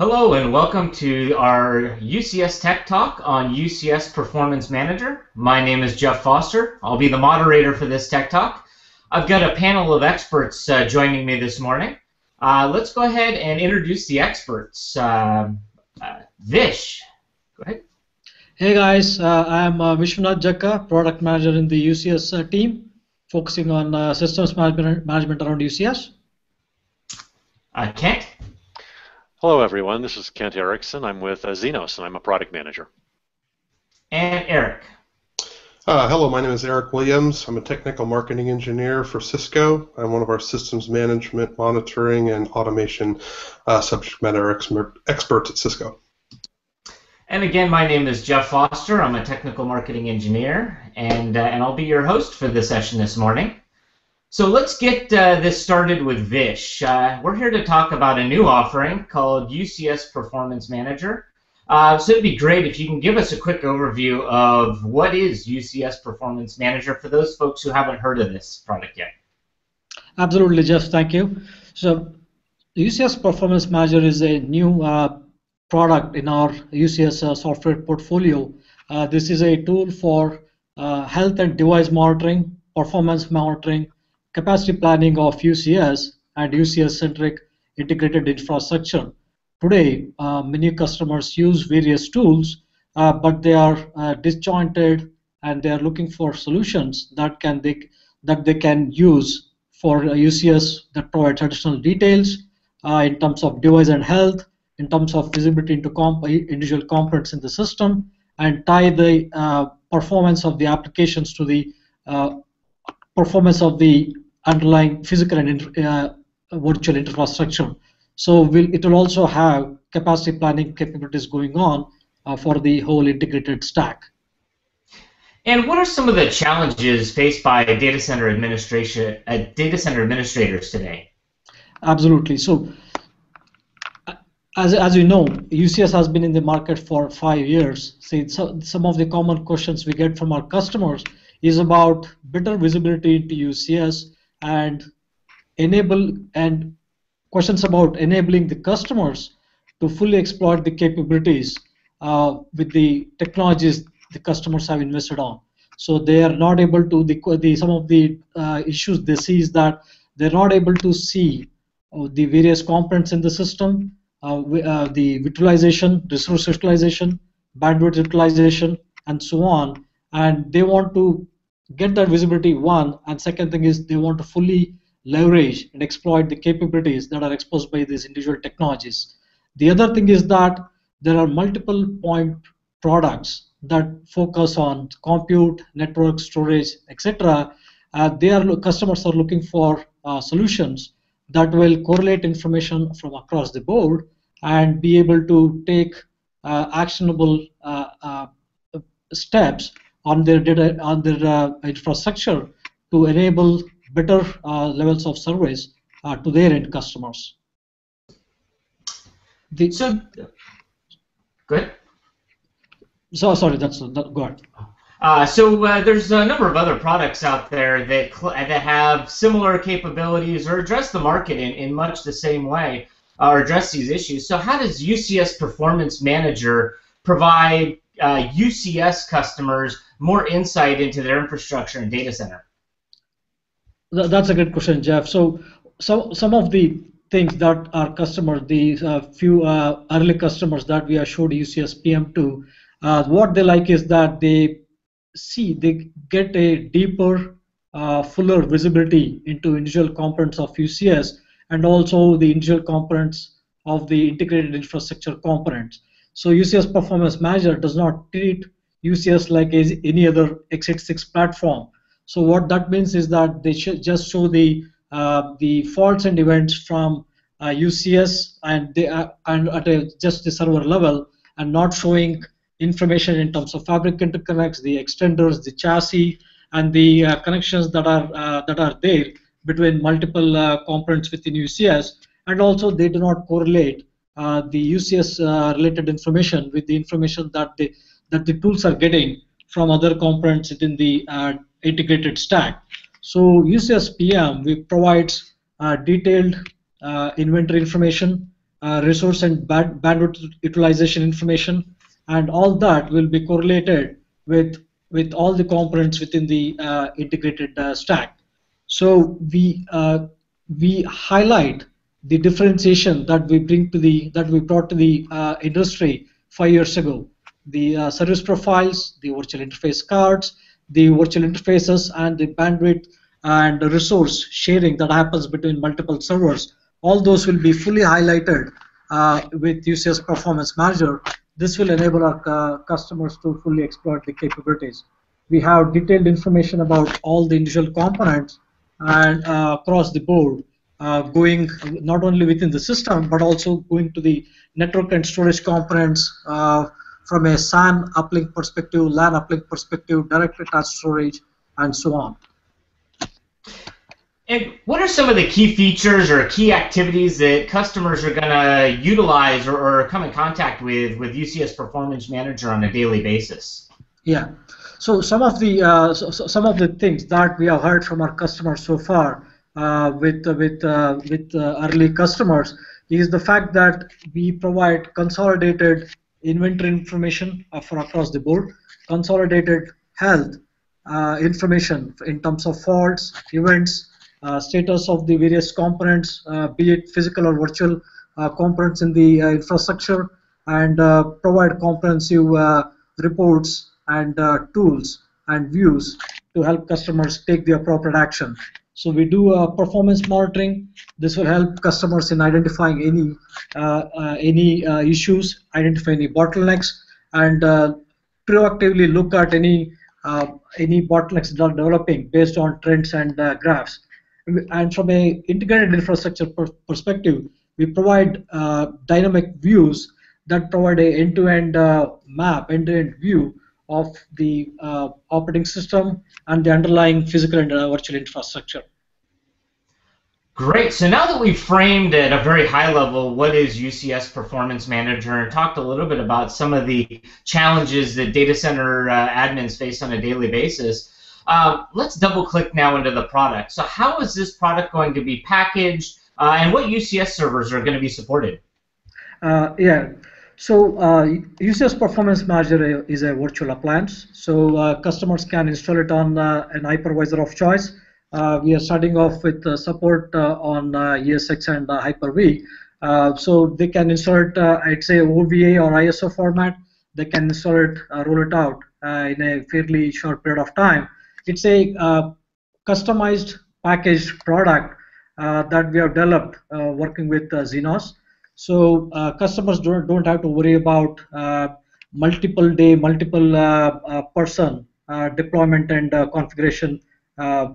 Hello and welcome to our UCS Tech Talk on UCS Performance Manager. My name is Jeff Foster. I'll be the moderator for this Tech Talk. I've got a panel of experts joining me this morning. Let's go ahead and introduce the experts. Vish, go ahead. Hey guys, I'm Vishwanath Jakka, Product Manager in the UCS team, focusing on systems management around UCS. Kent. Hello everyone, this is Kent Erickson. I'm with Zenoss and I'm a product manager. And Eric. Hello, my name is Eric Williams. I'm a technical marketing engineer for Cisco. I'm one of our systems management, monitoring, and automation subject matter experts at Cisco. And again, my name is Jeff Foster. I'm a technical marketing engineer, and I'll be your host for the session this morning. So let's get this started with Vish. We're here to talk about a new offering called UCS Performance Manager. So it'd be great if you can give us a quick overview of what is UCS Performance Manager for those folks who haven't heard of this product yet. Absolutely, Jeff. Thank you. So UCS Performance Manager is a new product in our UCS software portfolio. This is a tool for health and device monitoring, performance monitoring, capacity planning of UCS and UCS-centric integrated infrastructure. Today, many customers use various tools, but they are disjointed and they are looking for solutions that they can use for UCS that provides additional details in terms of device and health, in terms of visibility into individual components in the system, and tie the performance of the applications to the performance of the underlying physical and virtual infrastructure. So it will also have capacity planning capabilities going on for the whole integrated stack. And what are some of the challenges faced by data center administrators today? Absolutely. So, as you know, UCS has been in the market for 5 years. So some of the common questions we get from our customers is about better visibility into UCS and questions about enabling the customers to fully exploit the capabilities with the technologies the customers have invested on. So they are not able to, some of the issues they see is that they're not able to see the various components in the system, the utilization, resource utilization, bandwidth utilization, and so on. And they want to get that visibility, one, and second thing is they want to fully leverage and exploit the capabilities that are exposed by these individual technologies. The other thing is that there are multiple point products that focus on compute, network, storage, etc. Customers are looking for solutions that will correlate information from across the board and be able to take actionable steps on their data, on their infrastructure to enable better levels of service to their end customers. Go ahead. Go ahead. There's a number of other products out there that have similar capabilities or address the market in much the same way or address these issues. So how does UCS Performance Manager provide UCS customers more insight into their infrastructure and data center? That's a good question, Jeff. So some of the things that our customers, the few early customers that we showed UCS PM to, what they like is that they get a deeper, fuller visibility into individual components of UCS and also the individual components of the integrated infrastructure components. So UCS Performance Manager does not treat UCS like any other x86 platform. So what that means is that they should just show the faults and events from UCS and at just the server level, and not showing information in terms of fabric interconnects, the extenders, the chassis, and the connections that are there between multiple components within UCS. And also, they do not correlate the UCS related information with the information that the tools are getting from other components within the integrated stack. So UCS PM provides detailed inventory information, resource and bandwidth utilization information, and all that will be correlated with all the components within the integrated stack. So we highlight the differentiation that we brought to the industry 5 years ago. The service profiles, the virtual interface cards, the virtual interfaces, and the bandwidth and the resource sharing that happens between multiple servers. All those will be fully highlighted with UCS Performance Manager. This will enable our customers to fully exploit the capabilities. We have detailed information about all the individual components and across the board, going not only within the system but also going to the network and storage components from a SAN uplink perspective, LAN uplink perspective, directly attached storage, and so on. And what are some of the key features or key activities that customers are going to utilize or come in contact with UCS Performance Manager on a daily basis? Yeah. So some of the things that we have heard from our customers so far with early customers is the fact that we provide consolidated inventory information for across the board, consolidated health information in terms of faults, events, status of the various components, be it physical or virtual components in the infrastructure, and provide comprehensive reports and tools and views to help customers take the appropriate action. So we do performance monitoring. This will help customers in identifying any issues, identify any bottlenecks, and proactively look at any bottlenecks that are developing based on trends and graphs. And from an integrated infrastructure perspective, we provide dynamic views that provide an end-to-end map, end-to-end view of the operating system and the underlying physical and virtual infrastructure. Great. So now that we've framed at a very high level what is UCS Performance Manager and talked a little bit about some of the challenges that data center admins face on a daily basis, let's double click now into the product. So how is this product going to be packaged and what UCS servers are going to be supported? Yeah. So UCS Performance Manager is a virtual appliance. So customers can install it on an hypervisor of choice. We are starting off with support on ESX and Hyper-V. So they can insert it, I'd say, OVA or ISO format. They can install it, roll it out in a fairly short period of time. It's a customized packaged product that we have developed working with Zenoss. So customers don't have to worry about multiple person deployment and configuration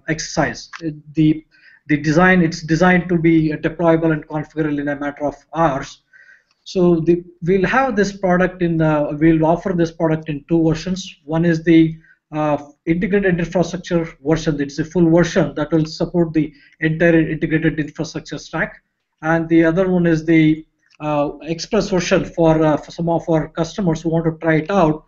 exercise. The design, it's designed to be deployable and configurable in a matter of hours. So we'll have this product we'll offer this product in two versions. One is the integrated infrastructure version. It's a full version that will support the entire integrated infrastructure stack, and the other one is the express version for some of our customers who want to try it out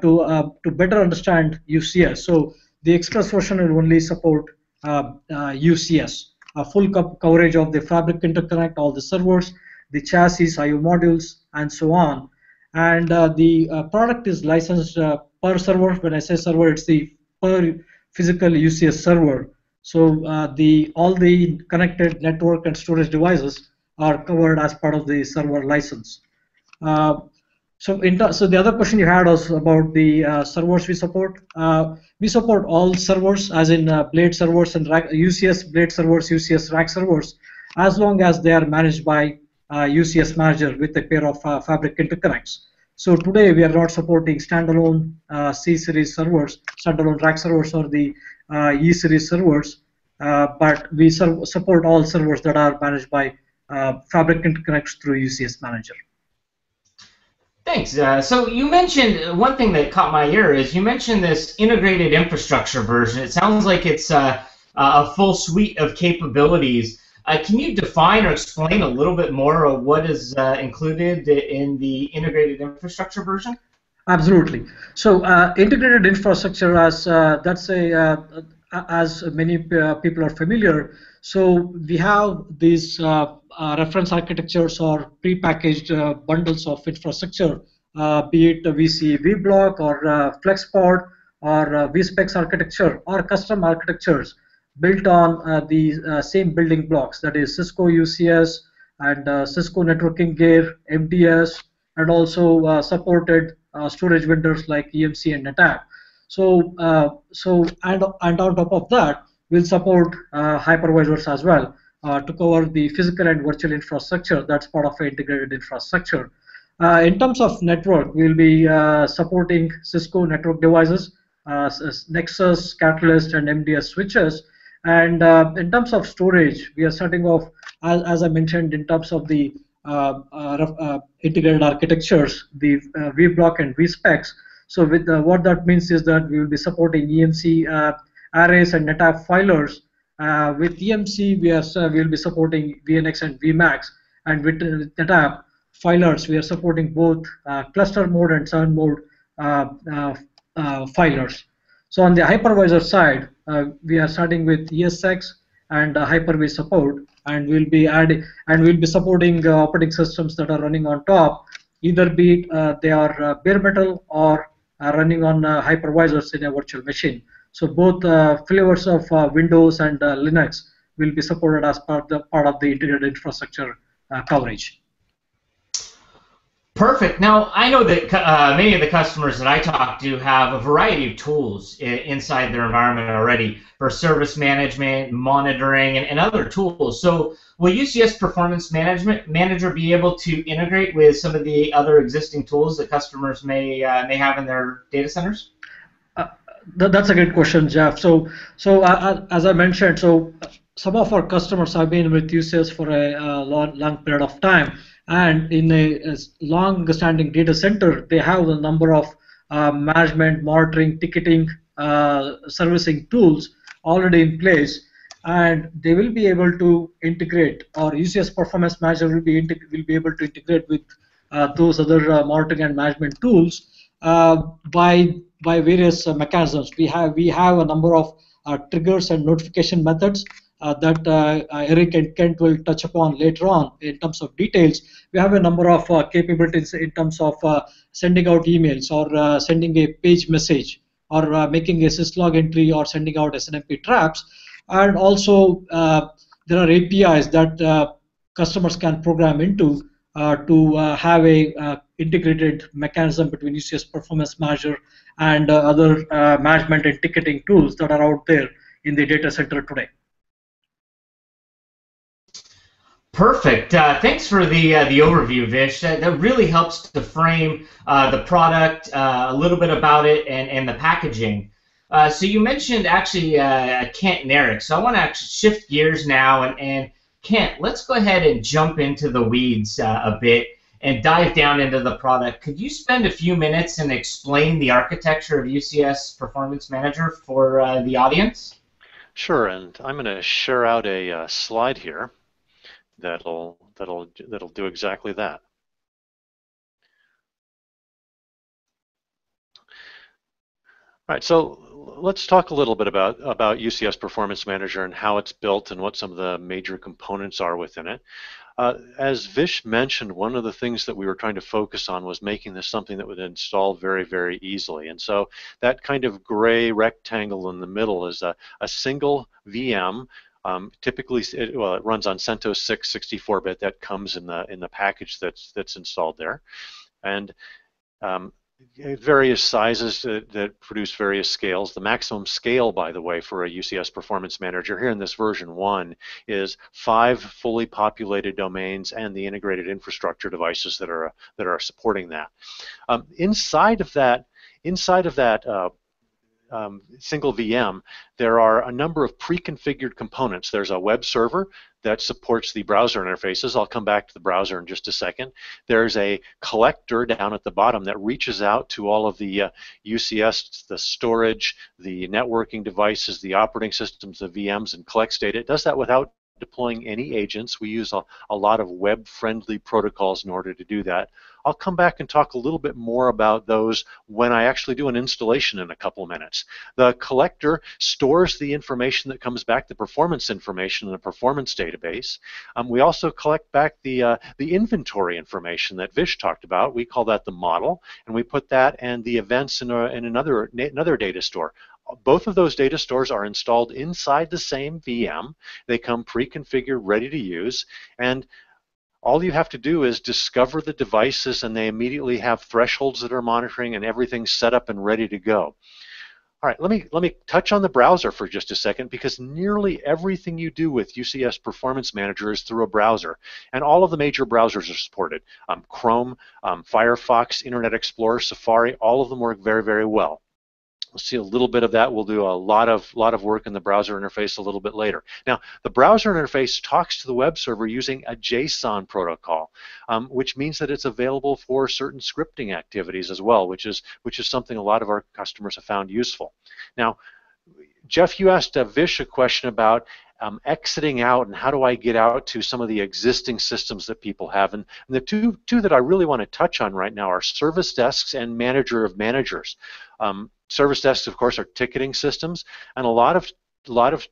to better understand UCS. So the express version will only support UCS, a full coverage of the fabric interconnect, all the servers, the chassis, I/O modules, and so on. And the product is licensed per server. When I say server, it's the per physical UCS server. So all the connected network and storage devices are covered as part of the server license. So the other question you had was about the servers we support. We support all servers, as in blade servers and UCS blade servers, UCS rack servers, as long as they are managed by UCS Manager with a pair of fabric interconnects. So today we are not supporting standalone C-series servers, standalone rack servers, or the E-series servers, but we support all servers that are managed by fabric interconnects through UCS Manager. Thanks. So you mentioned one thing that caught my ear is you mentioned this integrated infrastructure version. It sounds like it's a full suite of capabilities. Can you define or explain a little bit more of what is included in the integrated infrastructure version? Absolutely. So integrated infrastructure, as many people are familiar, so we have these reference architectures or prepackaged bundles of infrastructure, be it VC VBlock or FlexPod or vSpecs architecture or custom architectures built on the same building blocks, that is Cisco UCS and Cisco networking gear, MDS, and also supported storage vendors like EMC and NetApp. And on top of that, we'll support hypervisors as well to cover the physical and virtual infrastructure that's part of an integrated infrastructure. In terms of network, we'll be supporting Cisco network devices, Nexus, Catalyst, and MDS switches. And in terms of storage, we are starting off, as I mentioned, in terms of the integrated architectures, the VBlock and vSpecs. So with what that means is that we will be supporting EMC arrays and NetApp filers. With EMC, we will be supporting VNX and VMAX, and with NetApp filers, we are supporting both cluster mode and 7 mode filers. So on the hypervisor side, we are starting with ESX and Hyper-V support, and we'll be supporting operating systems that are running on top, either be it they are bare metal or running on hypervisors in a virtual machine. So both flavors of Windows and Linux will be supported as part of the integrated infrastructure coverage. Perfect. Now, I know that many of the customers that I talk to have a variety of tools inside their environment already for service management, monitoring, and other tools. So will UCS Performance Manager be able to integrate with some of the other existing tools that customers may have in their data centers? That's a great question, Jeff. So as I mentioned, some of our customers have been with UCS for a long period of time. And in a long-standing data center, they have a number of management, monitoring, ticketing, servicing tools already in place, and they will be able to integrate, or UCS Performance Manager will be able to integrate with those other monitoring and management tools by various mechanisms. We have a number of triggers and notification methods that Eric and Kent will touch upon later on in terms of details. We have a number of capabilities in terms of sending out emails or sending a page message or making a syslog entry or sending out SNMP traps. And also there are APIs that customers can program into to have a integrated mechanism between UCS Performance Manager and other management and ticketing tools that are out there in the data center today. Perfect. Thanks for the overview, Vish. That really helps to frame the product, a little bit about it, and the packaging. So you mentioned actually Kent and Eric. So I want to actually shift gears now, and Kent, let's go ahead and jump into the weeds a bit and dive down into the product. Could you spend a few minutes and explain the architecture of UCS Performance Manager for the audience? Sure, and I'm going to share out a slide here that'll do exactly that. All right, so let's talk a little bit about UCS Performance Manager and how it's built and what some of the major components are within it. As Vish mentioned, one of the things that we were trying to focus on was making this something that would install very, very easily. And so that kind of gray rectangle in the middle is a single VM. Typically, it runs on CentOS 6 64-bit. That comes in the package that's installed there, and various sizes that produce various scales. The maximum scale, by the way, for a UCS Performance Manager here in this version 1 is 5 fully populated domains and the integrated infrastructure devices that are supporting that. Inside of that single VM, there are a number of pre-configured components. There's a web server that supports the browser interfaces. I'll come back to the browser in just a second. There's a collector down at the bottom that reaches out to all of the UCS, the storage, the networking devices, the operating systems, the VMs, and collects data. It does that without deploying any agents. We use a lot of web-friendly protocols in order to do that. I'll come back and talk a little bit more about those when I actually do an installation in a couple of minutes. The collector stores the information that comes back, the performance information in a performance database. We also collect back the inventory information that Vish talked about. We call that the model, and we put that and the events in another data store. Both of those data stores are installed inside the same VM. They come pre-configured, ready to use, and all you have to do is discover the devices, and they immediately have thresholds that are monitoring, and everything's set up and ready to go. All right, let me touch on the browser for just a second, because nearly everything you do with UCS Performance Manager is through a browser, and all of the major browsers are supported. Chrome, Firefox, Internet Explorer, Safari, all of them work very, very well. We'll see a little bit of that. We'll do a lot of work in the browser interface a little bit later. Now, the browser interface talks to the web server using a JSON protocol, which means that it's available for certain scripting activities as well, which is something a lot of our customers have found useful. Now, Jeff, you asked Vish a question about exiting out and how do I get out to some of the existing systems that people have. And the two that I really want to touch on right now are service desks and manager of managers. Service desks, of course, are ticketing systems, and a lot of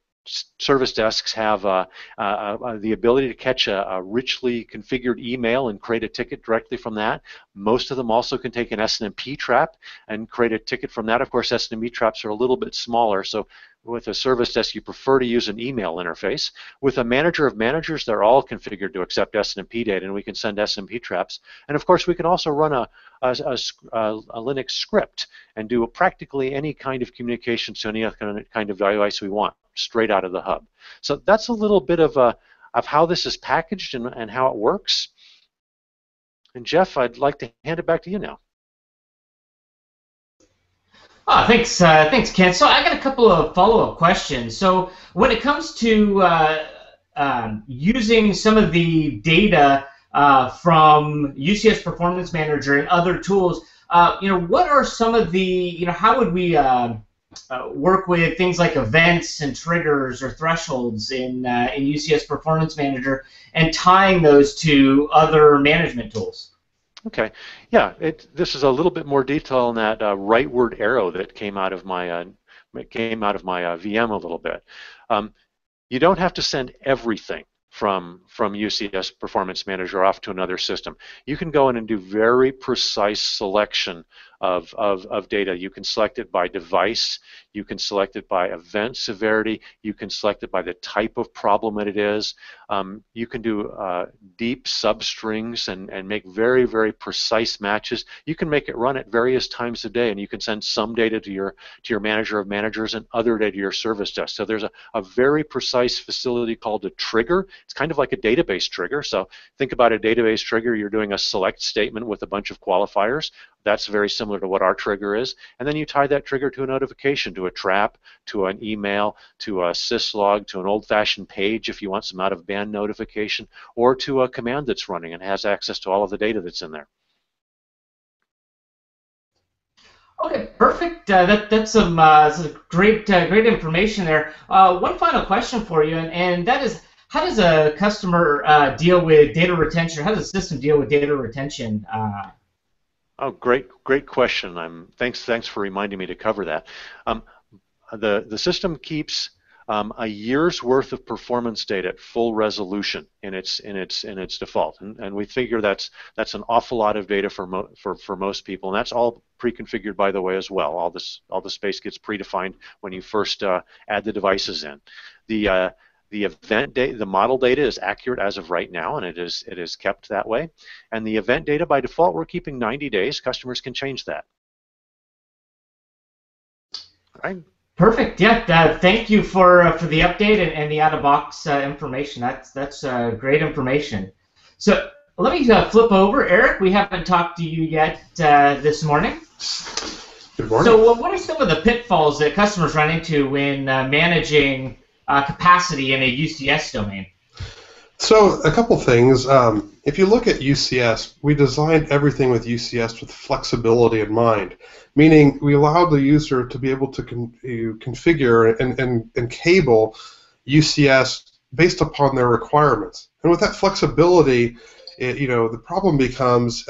service desks have the ability to catch a richly configured email and create a ticket directly from that. Most of them also can take an SNMP trap and create a ticket from that. Of course, SNMP traps are a little bit smaller, so with a service desk, you prefer to use an email interface. With a manager of managers, they're all configured to accept SNMP data, and we can send SNMP traps. And of course, we can also run a Linux script and do practically any kind of communication to any kind of device we want, straight out of the hub. So that's a little bit of how this is packaged and how it works. And Jeff, I'd like to hand it back to you now. Oh, thanks, Ken. So I got a couple of follow-up questions. So when it comes to using some of the data from UCS Performance Manager and other tools, what are some of the, how would we work with things like events and triggers or thresholds in UCS Performance Manager and tying those to other management tools? Okay, yeah, this is a little bit more detail on that rightward arrow that came out of my VM a little bit. You don't have to send everything from UCS Performance Manager off to another system. You can go in and do very precise selection of data. You can select it by device, you can select it by event severity, you can select it by the type of problem that it is. You can do deep substrings and make very, very precise matches. You can make it run at various times a day, and you can send some data to your manager of managers and other data to your service desk. So there's a very precise facility called a trigger. It's kind of like a database trigger. So think about a database trigger. You're doing a select statement with a bunch of qualifiers. That's very similar to what our trigger is. And then you tie that trigger to a notification, to a trap, to an email, to a syslog, to an old-fashioned page if you want some out-of-band notification, or to a command that's running and has access to all of the data that's in there. Okay, perfect. That's some great information there. One final question for you, and that is, how does a customer deal with data retention? How does a system deal with data retention? Oh, great question. Thanks for reminding me to cover that. The system keeps a year's worth of performance data at full resolution in its default, and we figure that's an awful lot of data for most people, and that's all pre-configured, by the way, as well. All the space gets predefined when you first add the devices in. The event data, the model data is accurate as of right now, and it is kept that way. And the event data, by default, we're keeping 90 days. Customers can change that. All right. Perfect. Yeah. Thank you for the update and the out-of-box information. That's great information. So let me flip over, Eric. We haven't talked to you yet this morning. Good morning. So what are some of the pitfalls that customers run into when managing capacity in a UCS domain? So a couple things. If you look at UCS, we designed everything with UCS with flexibility in mind, meaning we allowed the user to be able to configure and cable UCS based upon their requirements. And with that flexibility, the problem becomes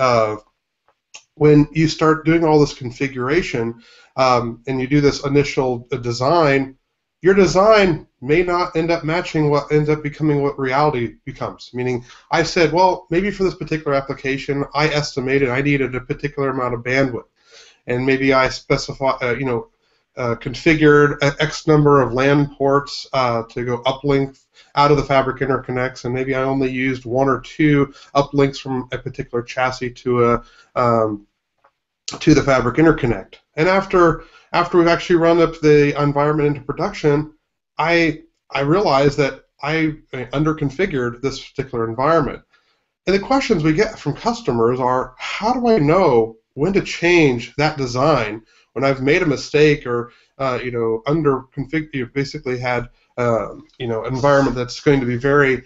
when you start doing all this configuration and you do this initial design, your design may not end up matching what ends up becoming what reality becomes. Meaning, I said, well, maybe for this particular application, I estimated I needed a particular amount of bandwidth, and maybe I configured X number of LAN ports to go uplink out of the fabric interconnects, and maybe I only used 1 or 2 uplinks from a particular chassis to the fabric interconnect. And after we've actually run up the environment into production, I realized that I underconfigured this particular environment. And the questions we get from customers are, how do I know when to change that design when I've made a mistake or underconfigured, basically had an environment that's going to be very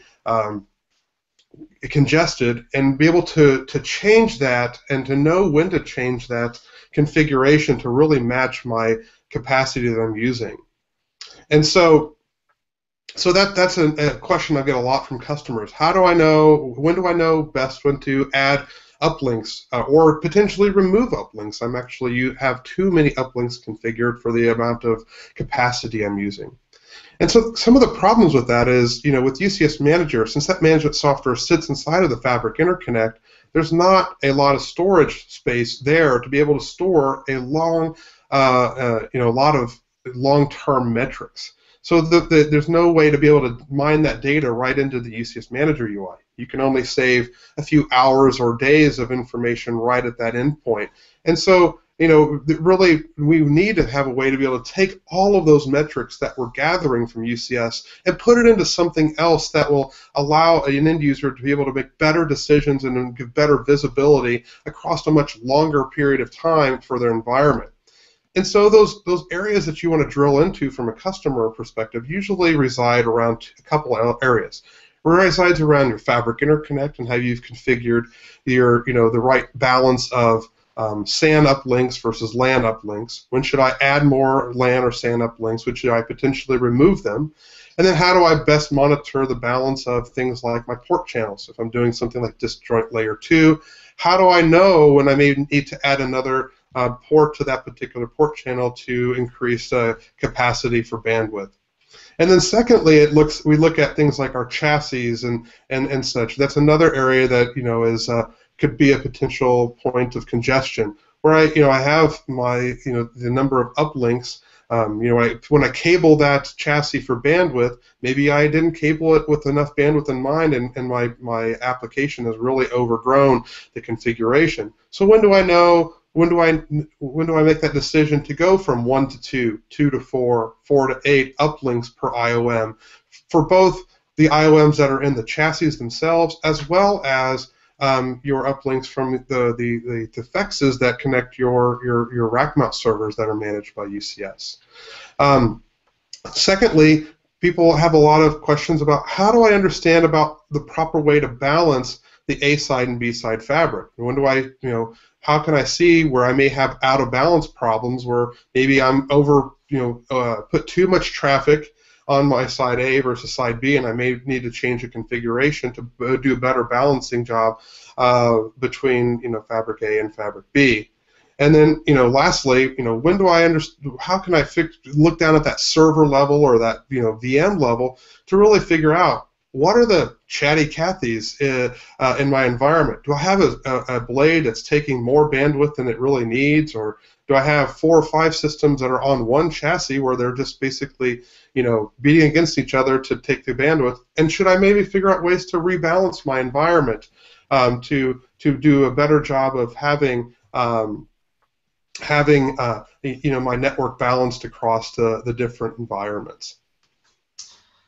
congested, and be able to change that and to know when to change that configuration to really match my capacity that I'm using. And so that's a question I get a lot from customers. How do I know, when do I know best when to add uplinks or potentially remove uplinks? I'm actually have too many uplinks configured for the amount of capacity I'm using. And so some of the problems with that is, with UCS Manager, since that management software sits inside of the Fabric Interconnect, there's not a lot of storage space there to be able to store a lot of long-term metrics. So there's no way to be able to mine that data right into the UCS Manager UI. You can only save a few hours or days of information right at that endpoint. And so, really, we need to have a way to be able to take all of those metrics that we're gathering from UCS and put it into something else that will allow an end user to be able to make better decisions and give better visibility across a much longer period of time for their environment. And so those areas that you want to drill into from a customer perspective usually reside around a couple of areas. It resides around your Fabric Interconnect and how you've configured your, the right balance of SAN uplinks versus LAN uplinks. When should I add more LAN or SAN uplinks? When should I potentially remove them? And then how do I best monitor the balance of things like my port channels? If I'm doing something like disjoint layer 2, how do I know when I may need to add another port to that particular port channel to increase capacity for bandwidth? And then secondly, we look at things like our chassis and such. That's another area that could be a potential point of congestion, where I have my the number of uplinks. When I cable that chassis for bandwidth, maybe I didn't cable it with enough bandwidth in mind, and my application has really overgrown the configuration. So when do I know? When do I make that decision to go from 1 to 2, 2 to 4, 4 to 8 uplinks per IOM for both the IOMs that are in the chassis themselves, as well as your uplinks from the FEXs that connect your rack mount servers that are managed by UCS. Secondly, people have a lot of questions about how do I understand about the proper way to balance the A side and B side fabric. When do I, how can I see where I may have out of balance problems where maybe I'm put too much traffic on my side A versus side B, and I may need to change the configuration to do a better balancing job between fabric A and fabric B. And then lastly, when do I understand? How can I look down at that server level or that VM level to really figure out what are the chatty Cathys in my environment? Do I have a blade that's taking more bandwidth than it really needs, or do I have 4 or 5 systems that are on one chassis where they're just basically beating against each other to take the bandwidth? And should I maybe figure out ways to rebalance my environment to do a better job of having my network balanced across the different environments?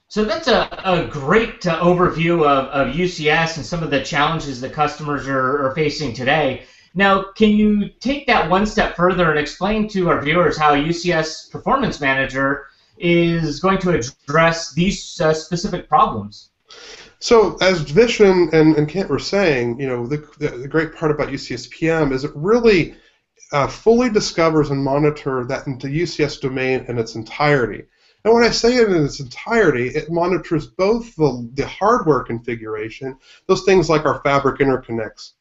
So that's a great overview of UCS and some of the challenges that customers are facing today. Now, can you take that one step further and explain to our viewers how UCS Performance Manager is going to address these specific problems? So, as Vish and Kent were saying, the great part about UCS PM is it really fully discovers and monitors the UCS domain in its entirety. And when I say it in its entirety, it monitors both the hardware configuration, those things like our fabric interconnects,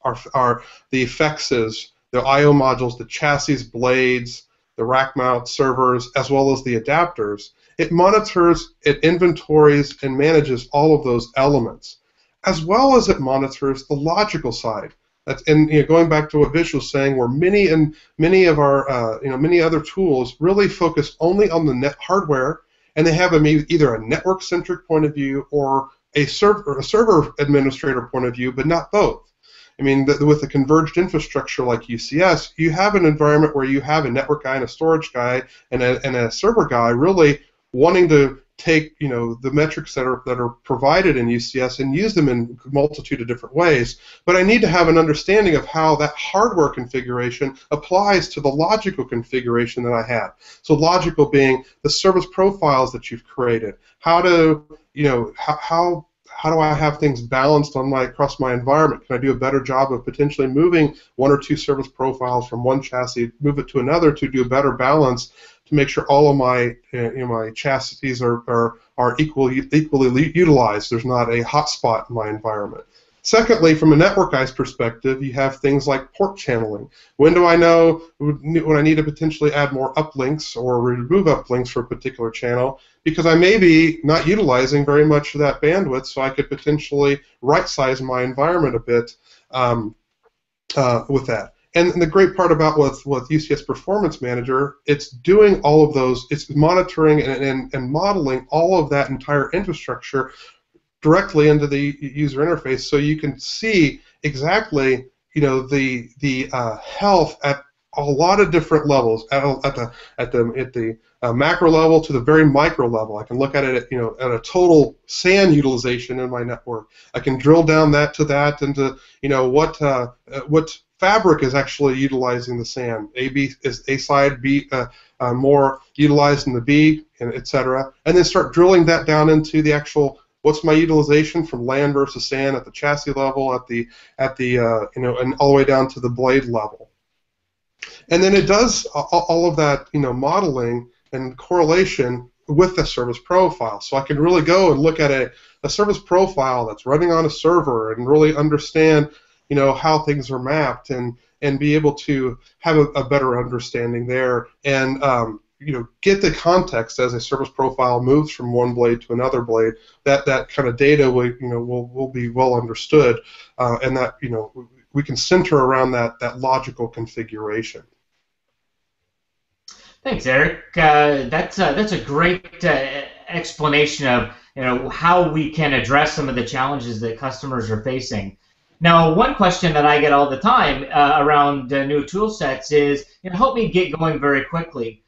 the effects, the I/O modules, the chassis blades, the rack mount servers, as well as the adapters. It monitors, it inventories, and manages all of those elements, as well as it monitors the logical side. And going back to what Vish was saying, where many of our many other tools really focus only on the net hardware, and they have either a network-centric point of view or a server administrator point of view, but not both. I mean, with a converged infrastructure like UCS, you have an environment where you have a network guy and a storage guy and a server guy really wanting to take the metrics that are provided in UCS and use them in a multitude of different ways. But I need to have an understanding of how that hardware configuration applies to the logical configuration that I have. So logical being the service profiles that you've created. How do I have things balanced across my environment? Can I do a better job of potentially moving one or two service profiles from one chassis, move it to another to do a better balance to make sure all of my my chassis are equally utilized? There's not a hotspot in my environment. Secondly, from a network guy's perspective, you have things like port channeling. When do I know when I need to potentially add more uplinks or remove uplinks for a particular channel? Because I may be not utilizing very much of that bandwidth, so I could potentially right-size my environment a bit with that. And the great part about with UCS Performance Manager, it's doing all of those, it's monitoring and modeling all of that entire infrastructure directly into the user interface, so you can see exactly the health at a lot of different levels, at the macro level to the very micro level. I can look at it at a total SAN utilization in my network. I can drill down into what fabric is actually utilizing the SAN. A side, B more utilized in the B, and etc. And then start drilling that down into the actual. What's my utilization from LAN versus SAN at the chassis level, and all the way down to the blade level. And then it does all of that, modeling and correlation with the service profile. So I can really go and look at a service profile that's running on a server and really understand, how things are mapped and be able to have a better understanding there and get the context as a service profile moves from one blade to another blade. That kind of data will be well understood, and that we can center around that logical configuration. Thanks, Eric. That's a great explanation of how we can address some of the challenges that customers are facing. Now, one question that I get all the time around new tool sets is, help me get going very quickly.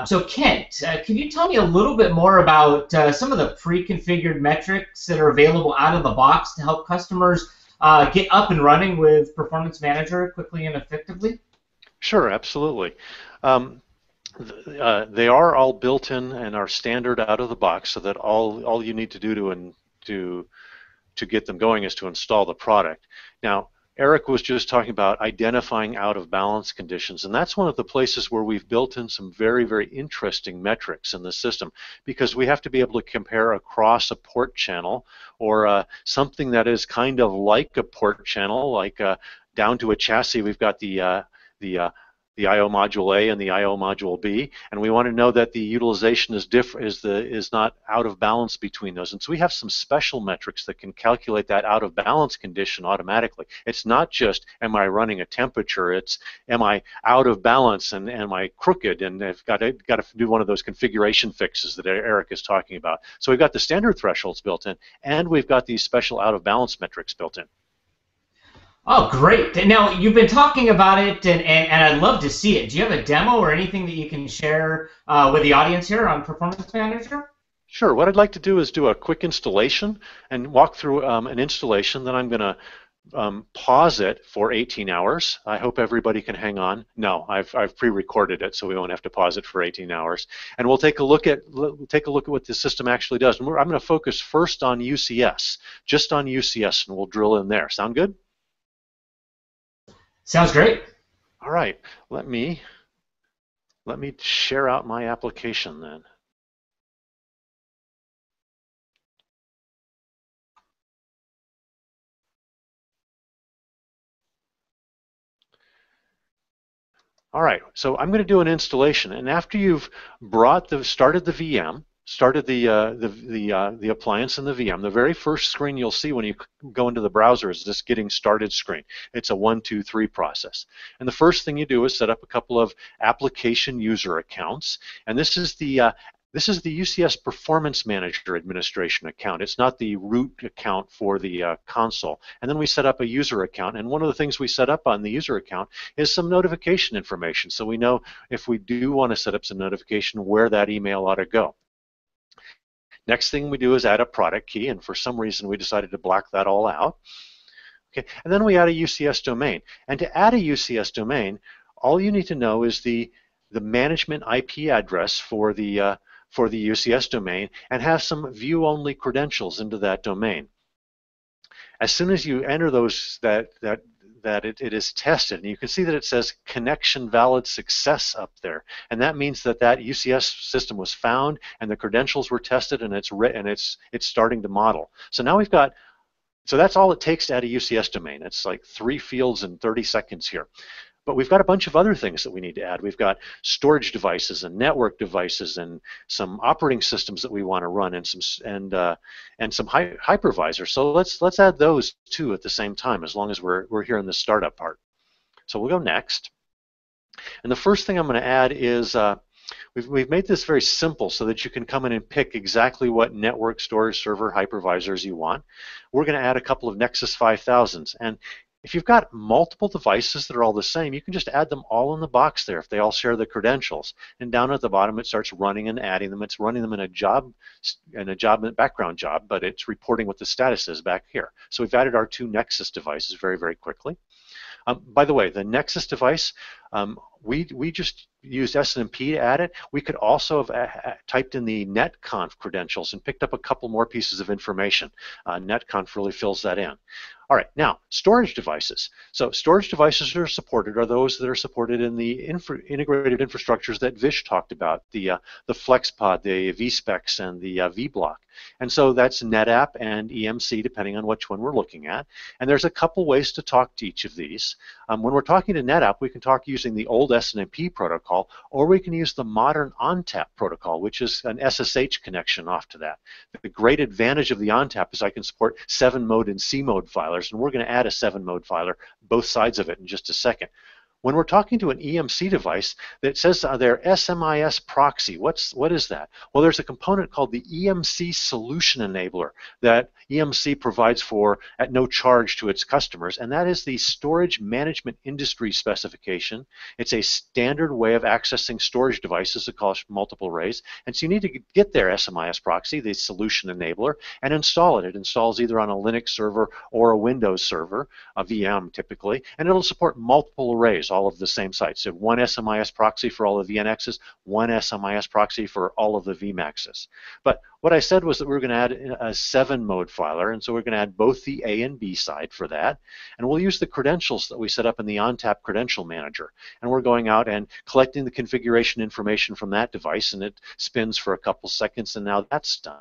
So Kent, can you tell me a little bit more about some of the pre-configured metrics that are available out of the box to help customers get up and running with Performance Manager quickly and effectively? Sure, absolutely. They are all built in and are standard out of the box, so that all you need to do to get them going is to install the product. Now, Eric was just talking about identifying out-of-balance conditions, and that's one of the places where we've built in some very, very interesting metrics in the system, because we have to be able to compare across a port channel or something that is kind of like a port channel, like down to a chassis. We've got the I/O module A and the I/O module B, and we want to know that the utilization is not out of balance between those. And so we have some special metrics that can calculate that out of balance condition automatically. It's not just am I running a temperature, it's am I out of balance and am I crooked, and I've got to do one of those configuration fixes that Eric is talking about. So we've got the standard thresholds built in, and we've got these special out of balance metrics built in. Oh, great. Now, you've been talking about it, and I'd love to see it. Do you have a demo or anything that you can share with the audience here on Performance Manager? Sure. What I'd like to do is do a quick installation and walk through an installation. Then I'm going to pause it for 18 hours. I hope everybody can hang on. No, I've pre-recorded it, so we won't have to pause it for 18 hours. And we'll take a look at what the system actually does. And I'm going to focus first on UCS, just on UCS, and we'll drill in there. Sound good? Sounds great. All right, let me share out my application then. All right, so I'm going to do an installation, and after you've started the VM, started the appliance and the VM, the very first screen you'll see when you go into the browser is this getting started screen. It's a 1, 2, 3 process. And the first thing you do is set up a couple of application user accounts, and this is the UCS Performance Manager administration account. It's not the root account for the console. And then we set up a user account. And one of the things we set up on the user account is some notification information. So we know if we do want to set up some notification where that email ought to go. Next thing we do is add a product key. And for some reason, we decided to black that all out. Okay. And then we add a UCS domain. And to add a UCS domain, all you need to know is the management IP address for the UCS domain and have some view-only credentials into that domain. As soon as you enter those, it is tested, and you can see that it says connection valid success up there, and that means that UCS system was found and the credentials were tested and it's starting to model. So now we've got, so that's all it takes to add a UCS domain. It's like 3 fields in 30 seconds here. But we've got a bunch of other things that we need to add. We've got storage devices and network devices and some operating systems that we want to run and some hypervisors. So let's add those too at the same time, as long as we're here in the startup part. So we'll go next. And the first thing I'm going to add is we've made this very simple so that you can come in and pick exactly what network, storage, server, hypervisors you want. We're going to add a couple of Nexus 5000s. And if you've got multiple devices that are all the same, you can just add them all in the box there if they all share the credentials. And down at the bottom, it starts running and adding them. It's running them in a background job, but it's reporting what the status is back here. So we've added our 2 Nexus devices very, very quickly. By the way, the Nexus device, we just used SNMP to add it. We could also have typed in the netconf credentials and picked up a couple more pieces of information. Netconf really fills that in. All right, now, storage devices. So storage devices that are supported are those that are supported in the integrated infrastructures that Vish talked about, the FlexPod, the vSpecs, and the vBlock. And so that's NetApp and EMC, depending on which one we're looking at. And there's a couple ways to talk to each of these. When we're talking to NetApp, we can talk using the old SNMP protocol, or we can use the modern ONTAP protocol, which is an SSH connection off to that. The great advantage of the ONTAP is I can support 7-mode and C-mode filers, and we're going to add a 7-mode filer, both sides of it, in just a second. When we're talking to an EMC device that says their SMIS proxy, what is that? Well, there's a component called the EMC Solution Enabler that EMC provides for at no charge to its customers, and that is the Storage Management Industry specification. It's a standard way of accessing storage devices across multiple arrays, and so you need to get their SMIS proxy, the Solution Enabler, and install it. It installs either on a Linux server or a Windows server, a VM typically, and it'll support multiple arrays, all of the same sites. So one SMIS proxy for all the VNXs, one SMIS proxy for all of the VMAXs. But what I said was that we were going to add a 7-mode filer, and so we're going to add both the A and B side for that. And we'll use the credentials that we set up in the ONTAP Credential Manager. And we're going out and collecting the configuration information from that device, and it spins for a couple seconds, and now that's done.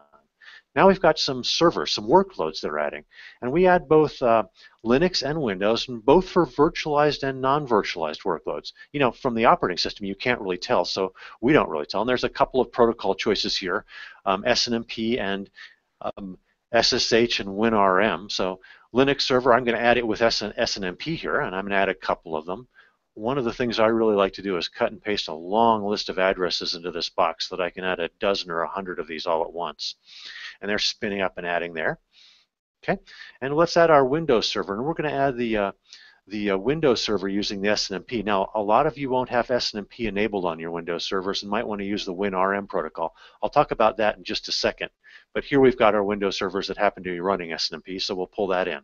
Now we've got some servers, some workloads they're adding. And we add both Linux and Windows, and both for virtualized and non-virtualized workloads. You know, from the operating system, you can't really tell, so we don't really tell. And there's a couple of protocol choices here, SNMP and SSH and WinRM. So Linux server, I'm going to add it with SNMP here, and I'm going to add a couple of them. One of the things I really like to do is cut and paste a long list of addresses into this box so that I can add a dozen or 100 of these all at once. And they're spinning up and adding there. Okay, and let's add our Windows server, and we're going to add the Windows server using the SNMP. Now, a lot of you won't have SNMP enabled on your Windows servers and might want to use the WinRM protocol. I'll talk about that in just a second. But here we've got our Windows servers that happen to be running SNMP, so we'll pull that in.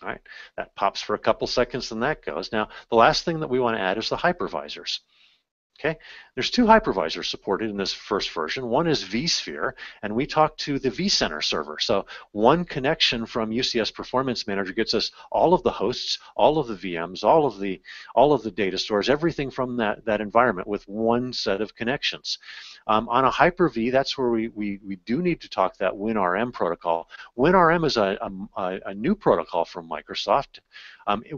All right, that pops for a couple seconds, and that goes. Now, the last thing that we want to add is the hypervisors. Okay, there's two hypervisors supported in this first version. One is vSphere, and we talk to the vCenter server. So one connection from UCS Performance Manager gets us all of the hosts, all of the VMs, all of the data stores, everything from that environment with one set of connections. On a Hyper-V, that's where we do need to talk that WinRM protocol. WinRM is a new protocol from Microsoft.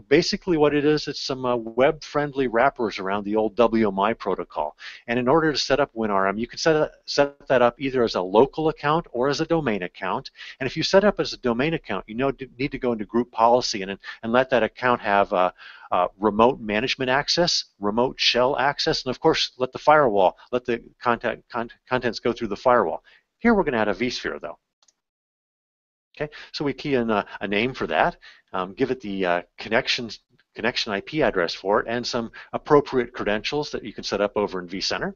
Basically what it is, it's some web-friendly wrappers around the old WMI protocol. And in order to set up WinRM, you can set that up either as a local account or as a domain account. And if you set up as a domain account, you need to go into group policy and let that account have remote management access, remote shell access, and of course let the contents go through the firewall. Here we're going to add a vSphere though. Okay, so we key in a name for that, give it the connection IP address for it, and some appropriate credentials that you can set up over in vCenter.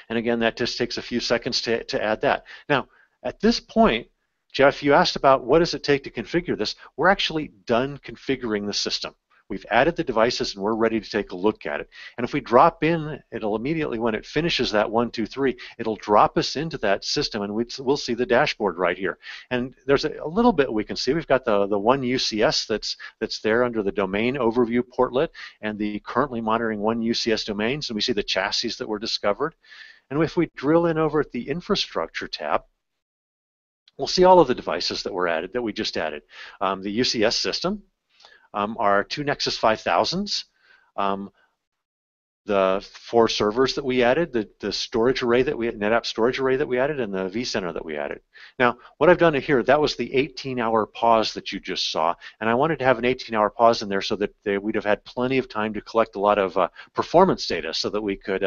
And again, that just takes a few seconds to add that. Now, at this point, Jeff, you asked about what does it take to configure this. We're actually done configuring the system. We've added the devices and we're ready to take a look at it. And if we drop in, it'll immediately, when it finishes that 1, 2, 3, it'll drop us into that system and we'll see the dashboard right here. And there's a little bit we can see. We've got the one UCS that's there under the domain overview portlet and the currently monitoring one UCS domains, and we see the chassis that were discovered. And if we drill in over at the infrastructure tab, we'll see all of the devices that we just added. The UCS system, our two Nexus 5000s, the 4 servers that we added, the storage array NetApp storage array that we added, and the vCenter that we added. Now, what I've done here, that was the 18-hour pause that you just saw, and I wanted to have an 18-hour pause in there so that we'd have had plenty of time to collect a lot of performance data so that we could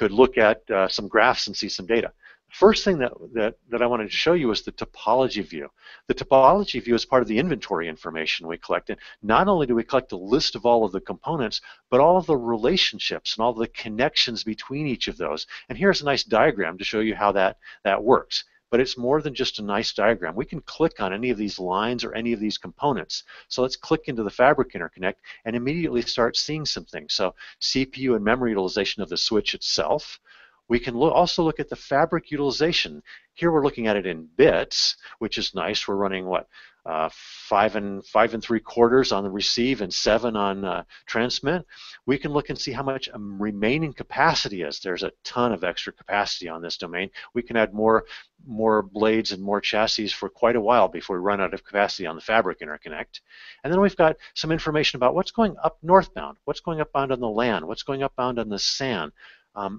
look at some graphs and see some data. First thing that I wanted to show you is the topology view. The topology view is part of the inventory information we collect. And not only do we collect a list of all of the components, but all of the relationships and all the connections between each of those. And here's a nice diagram to show you how that works. But it's more than just a nice diagram. We can click on any of these lines or any of these components. So let's click into the Fabric Interconnect and immediately start seeing some things. So CPU and memory utilization of the switch itself. We can also look at the fabric utilization. Here we're looking at it in bits, which is nice. We're running what, 5 3/4 on the receive and 7 on transmit. We can look and see how much remaining capacity is. There's a ton of extra capacity on this domain. We can add more blades and more chassis for quite a while before we run out of capacity on the Fabric Interconnect. And then we've got some information about what's going up northbound, what's going upbound on the LAN, what's going upbound on the SAN.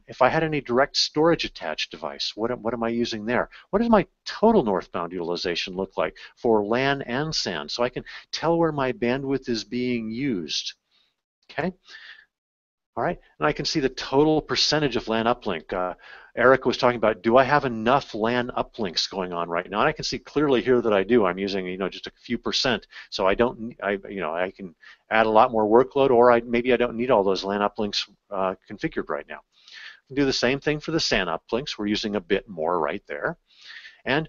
If I had any direct storage attached device, what am I using there? What does my total northbound utilization look like for LAN and SAN? So I can tell where my bandwidth is being used. Okay? All right, and I can see the total percentage of LAN uplink. Eric was talking about, do I have enough LAN uplinks going on right now? And I can see clearly here that I do. I'm using, just a few percent, so I can add a lot more workload, or maybe I don't need all those LAN uplinks configured right now. Do the same thing for the SAN uplinks. We're using a bit more right there. And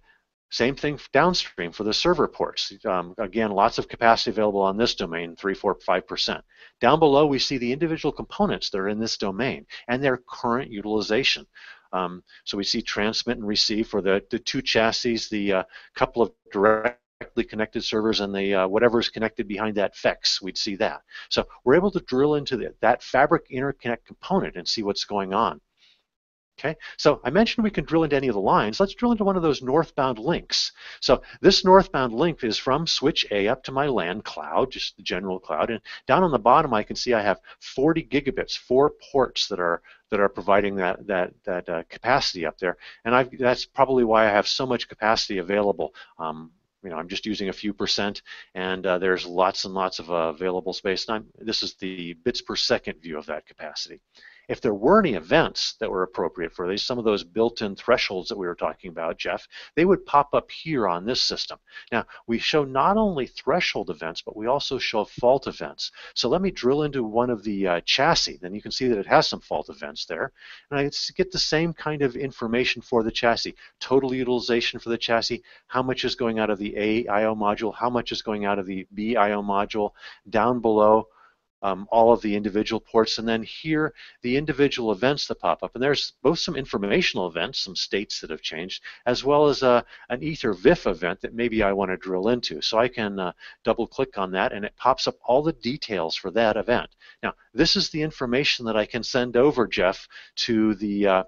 same thing downstream for the server ports. Again, lots of capacity available on this domain, 3, 4, 5%. Down below, we see the individual components that are in this domain and their current utilization. So we see transmit and receive for the 2 chassis, the couple of directly connected servers, and the whatever is connected behind that FEX. We'd see that. So we're able to drill into that Fabric Interconnect component and see what's going on. Okay, so I mentioned we can drill into any of the lines. Let's drill into one of those northbound links. So this northbound link is from switch A up to my LAN cloud, just the general cloud. And down on the bottom, I can see I have 40 gigabits, 4 ports that are providing that capacity up there. And that's probably why I have so much capacity available. I'm just using a few percent, and there's lots and lots of available space. And this is the bits per second view of that capacity. If there were any events that were appropriate for these, some of those built-in thresholds that we were talking about, Jeff, they would pop up here on this system. Now, we show not only threshold events, but we also show fault events. So let me drill into one of the chassis. Then you can see that it has some fault events there. And I get the same kind of information for the chassis. Total utilization for the chassis, how much is going out of the A I/O module, how much is going out of the B I/O module. Down below, all of the individual ports, and then here the individual events that pop up. And there's both some informational events, some states that have changed, as well as an Ether VIF event that maybe I want to drill into. So I can double click on that and it pops up all the details for that event. Now, this is the information that I can send over, Jeff, to the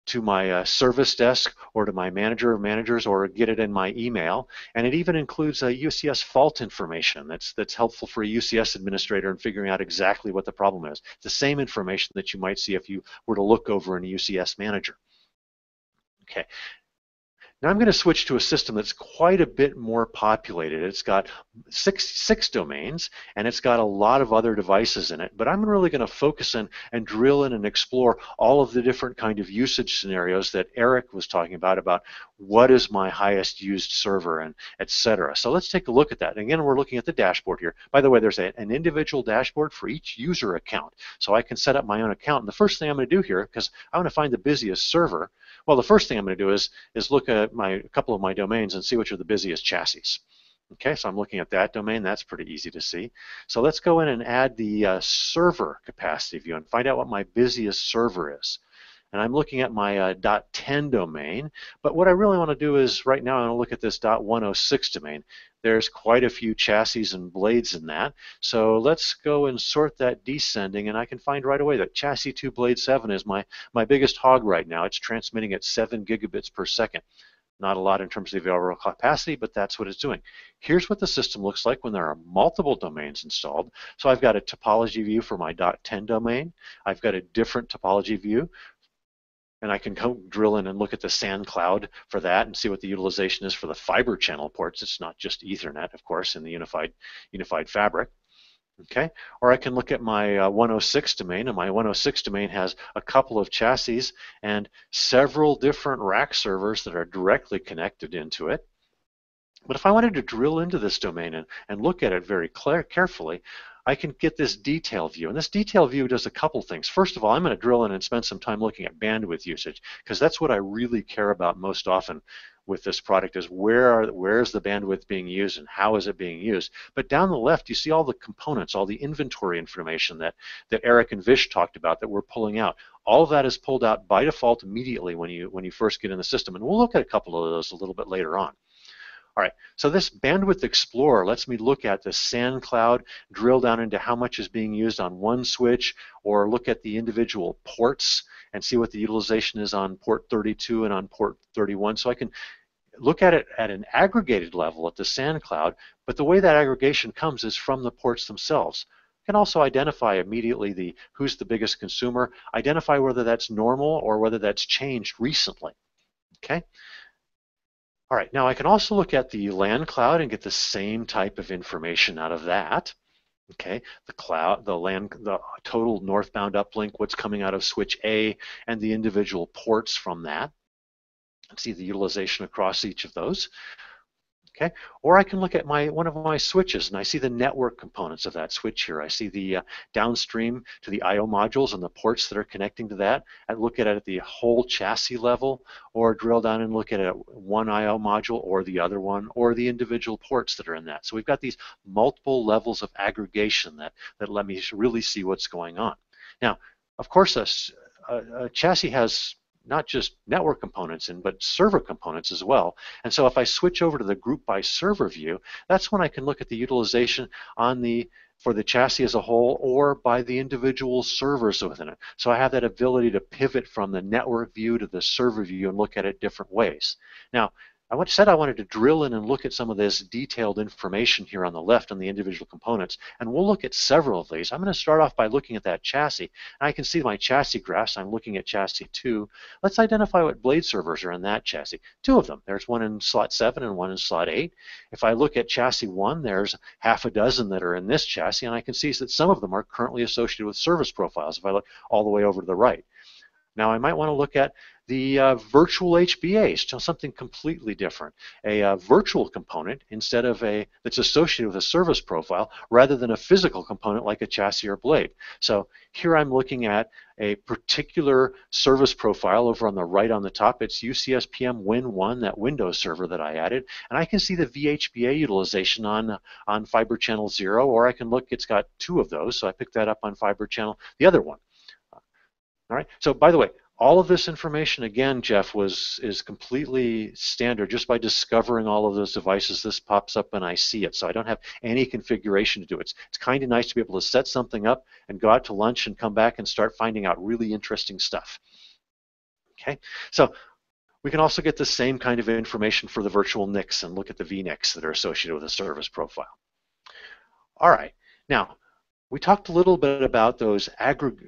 to my service desk or to my manager of managers, or get it in my email. And it even includes a UCS fault information that's helpful for a UCS administrator in figuring out exactly what the problem is. It's the same information that you might see if you were to look over in a UCS manager. Okay. Now I'm going to switch to a system that's quite a bit more populated. It's got six domains, and it's got a lot of other devices in it. But I'm really going to focus in and drill in and explore all of the different kind of usage scenarios that Eric was talking about what is my highest used server, and etc. So let's take a look at that. And again, we're looking at the dashboard here. By the way, there's an individual dashboard for each user account. So I can set up my own account. And the first thing I'm going to do here, because I want to find the busiest server, well, the first thing I'm going to do is look at a couple of my domains and see which are the busiest chassis. Okay, so I'm looking at that domain. That's pretty easy to see. So let's go in and add the server capacity view and find out what my busiest server is. And I'm looking at my .10 domain, but what I really want to do is right now I want to look at this .106 domain. There's quite a few chassis and blades in that, so let's go and sort that descending, and I can find right away that chassis 2 blade 7 is my biggest hog right now. It's transmitting at 7 gigabits per second. Not a lot in terms of the overall capacity, but that's what it's doing. Here's what the system looks like when there are multiple domains installed. So I've got a topology view for my .10 domain. I've got a different topology view, and I can go drill in and look at the SAN cloud for that and see what the utilization is for the fiber channel ports. It's not just Ethernet, of course, in the unified fabric. Okay, or I can look at my 106 domain, and my 106 domain has a couple of chassis and several different rack servers that are directly connected into it. But if I wanted to drill into this domain and look at it very carefully, I can get this detail view. And this detail view does a couple things. First of all, I'm going to drill in and spend some time looking at bandwidth usage, because that's what I really care about most often with this product, is where is the bandwidth being used and how is it being used. But down the left, you see all the components, all the inventory information that Eric and Vish talked about that we're pulling out. All of that is pulled out by default immediately when you first get in the system. And we'll look at a couple of those a little bit later on. All right, so this Bandwidth Explorer lets me look at the SAN cloud, drill down into how much is being used on one switch, or look at the individual ports and see what the utilization is on port 32 and on port 31. So I can look at it at an aggregated level at the SAN cloud, but the way that aggregation comes is from the ports themselves. I can also identify immediately who's the biggest consumer, identify whether that's normal or whether that's changed recently. Okay. All right, now I can also look at the LAN cloud and get the same type of information out of that. Okay, the cloud, the LAN, the total northbound uplink, what's coming out of switch A, and the individual ports from that. See the utilization across each of those. Okay, or I can look at one of my switches, and I see the network components of that switch here. I see the downstream to the I/O modules and the ports that are connecting to that. I look at it at the whole chassis level, or drill down and look at it at one I/O module or the other one, or the individual ports that are in that. So we've got these multiple levels of aggregation that let me really see what's going on. Now, of course, a chassis has not just network components but server components as well. And so if I switch over to the group by server view, that's when I can look at the utilization for the chassis as a whole, or by the individual servers within it. So I have that ability to pivot from the network view to the server view and look at it different ways. Now, I said I wanted to drill in and look at some of this detailed information here on the left on the individual components, and we'll look at several of these. I'm going to start off by looking at that chassis, and I can see my chassis graphs. I'm looking at chassis 2. Let's identify what blade servers are in that chassis. 2 of them. There's one in slot 7 and one in slot 8. If I look at chassis 1, there's half a dozen that are in this chassis, and I can see that some of them are currently associated with service profiles if I look all the way over to the right. Now I might want to look at the virtual HBAs, so something completely different. A virtual component instead of that's associated with a service profile rather than a physical component like a chassis or blade. So here I'm looking at a particular service profile over on the right on the top. It's UCS PM Win1, that Windows server that I added, and I can see the VHBA utilization on fiber channel 0, or I can look, it's got 2 of those, so I picked that up on fiber channel, the other one. All right. So by the way, all of this information, again, Jeff, is completely standard. Just by discovering all of those devices, this pops up and I see it. So I don't have any configuration to do it. It's kind of nice to be able to set something up and go out to lunch and come back and start finding out really interesting stuff. Okay. So we can also get the same kind of information for the virtual NICs and look at the VNICs that are associated with a service profile. All right. Now, we talked a little bit about those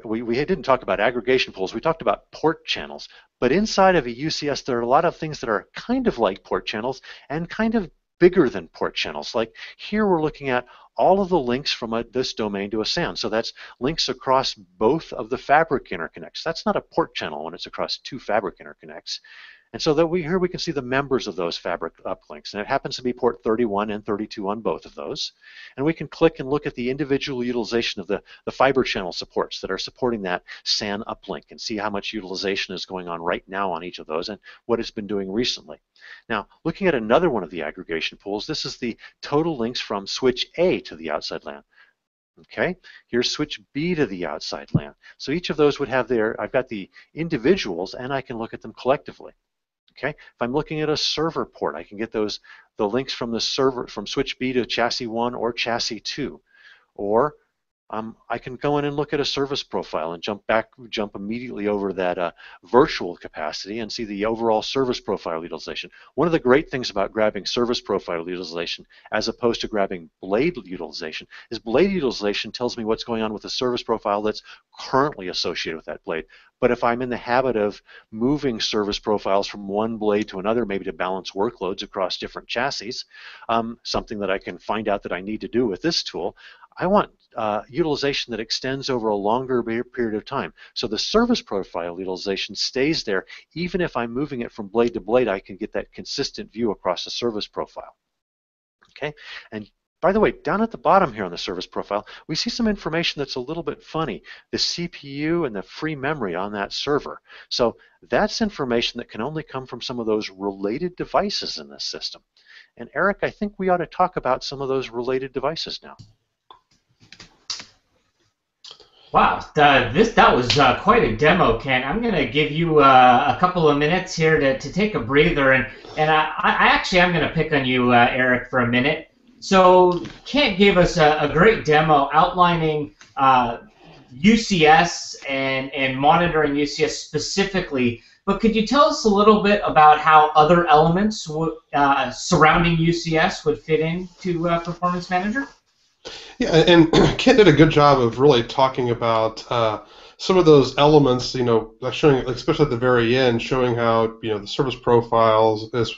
we didn't talk about aggregation pools. We talked about port channels. But inside of a UCS, there are a lot of things that are kind of like port channels and kind of bigger than port channels. Like here we're looking at all of the links from this domain to a SAN. So that's links across both of the fabric interconnects. That's not a port channel when it's across 2 fabric interconnects. And so that here we can see the members of those fabric uplinks. And it happens to be port 31 and 32 on both of those. And we can click and look at the individual utilization of the fiber channel supports that are supporting that SAN uplink and see how much utilization is going on right now on each of those and what it's been doing recently. Now, looking at another one of the aggregation pools, this is the total links from switch A to the outside LAN. Okay, here's switch B to the outside LAN. So each of those would have I've got the individuals and I can look at them collectively. Okay, if I'm looking at a server port, I can get the links from the server, from switch B to chassis 1 or chassis 2. Or I can go in and look at a service profile and jump immediately over that virtual capacity and see the overall service profile utilization. One of the great things about grabbing service profile utilization as opposed to grabbing blade utilization is blade utilization tells me what's going on with the service profile that's currently associated with that blade. But if I'm in the habit of moving service profiles from one blade to another, maybe to balance workloads across different chassis, something that I can find out that I need to do with this tool, I want utilization that extends over a longer period of time. So the service profile utilization stays there. Even if I'm moving it from blade to blade, I can get that consistent view across the service profile. Okay, and by the way, down at the bottom here on the service profile, we see some information that's a little bit funny. The CPU and the free memory on that server. So that's information that can only come from some of those related devices in this system. And Eric, I think we ought to talk about some of those related devices now. Wow, that was quite a demo, Ken. I'm going to give you a couple of minutes here to take a breather, and I actually am going to pick on you, Eric, for a minute. So Kent gave us a great demo outlining UCS and monitoring UCS specifically, but could you tell us a little bit about how other elements surrounding UCS would fit into Performance Manager? Yeah, and Kent did a good job of really talking about some of those elements, showing, especially at the very end, showing how, the service profiles is,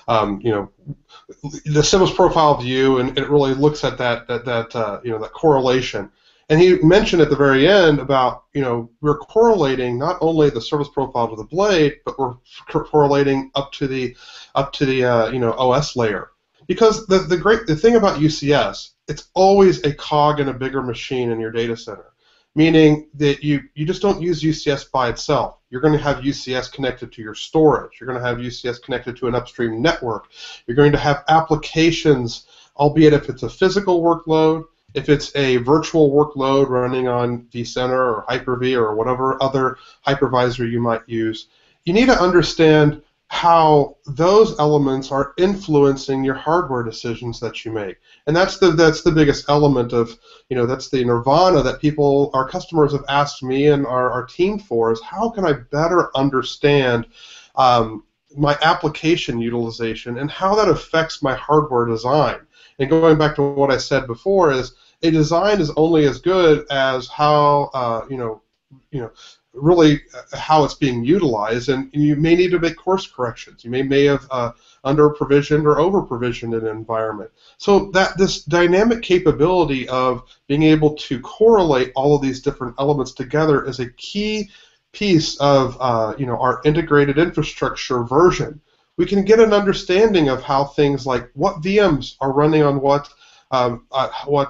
the service profile view, and it really looks at that correlation. And he mentioned at the very end about, we're correlating not only the service profile to the blade, but we're correlating up to the OS layer. Because the thing about UCS, it's always a cog in a bigger machine in your data center, meaning that you just don't use UCS by itself. You're going to have UCS connected to your storage. You're going to have UCS connected to an upstream network. You're going to have applications, albeit if it's a physical workload, if it's a virtual workload running on vCenter or Hyper-V or whatever other hypervisor you might use. You need to understand how those elements are influencing your hardware decisions that you make, and that's the biggest element of, that's the nirvana that our customers have asked me and our team for, is how can I better understand my application utilization and how that affects my hardware design. And going back to what I said before, is a design is only as good as how really how it's being utilized, and you may need to make course corrections. You may have under-provisioned or over-provisioned an environment. So this dynamic capability of being able to correlate all of these different elements together is a key piece of our integrated infrastructure version, we can get an understanding of how things like what VMs are running on what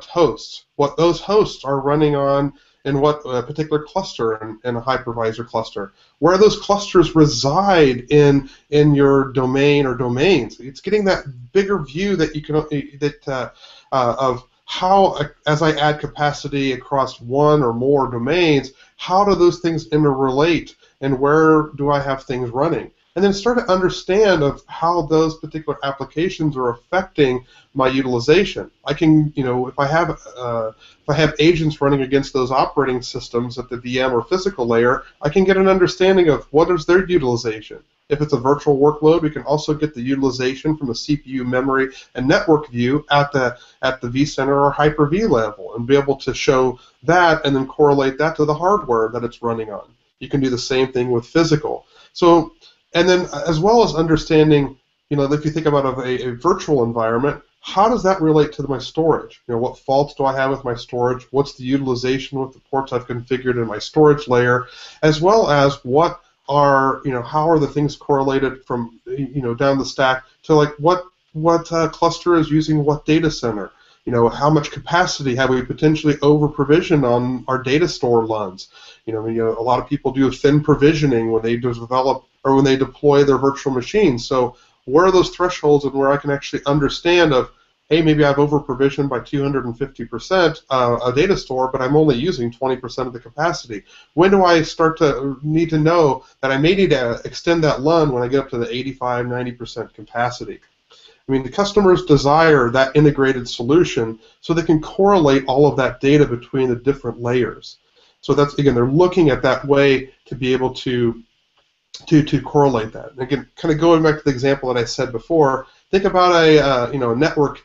hosts, what those hosts are running on in what particular cluster in a hypervisor cluster, where those clusters reside in your domain or domains. It's getting that bigger view that you can of how, as I add capacity across one or more domains, how do those things interrelate, and where do I have things running? And then start to understand of how those particular applications are affecting my utilization. I can, if I have agents running against those operating systems at the VM or physical layer, I can get an understanding of what is their utilization. If it's a virtual workload, we can also get the utilization from a CPU, memory, and network view at the vCenter or Hyper-V level, and be able to show that and then correlate that to the hardware that it's running on. You can do the same thing with physical. So, and then as well as understanding, if you think about a virtual environment, how does that relate to my storage? What faults do I have with my storage? What's the utilization with the ports I've configured in my storage layer, as well as what are, how are the things correlated from, down the stack to like what cluster is using what data center? How much capacity have we potentially over-provisioned on our data store LUNs? A lot of people do thin provisioning when they develop or when they deploy their virtual machines. So where are those thresholds and where I can actually understand of, hey, maybe I've over-provisioned by 250% a data store, but I'm only using 20% of the capacity. When do I start to need to know that I may need to extend that LUN when I get up to the 85, 90% capacity? I mean, the customers desire that integrated solution so they can correlate all of that data between the different layers. So that's, again, they're looking at that way to be able to correlate that. And again, kind of going back to the example that I said before, think about a network.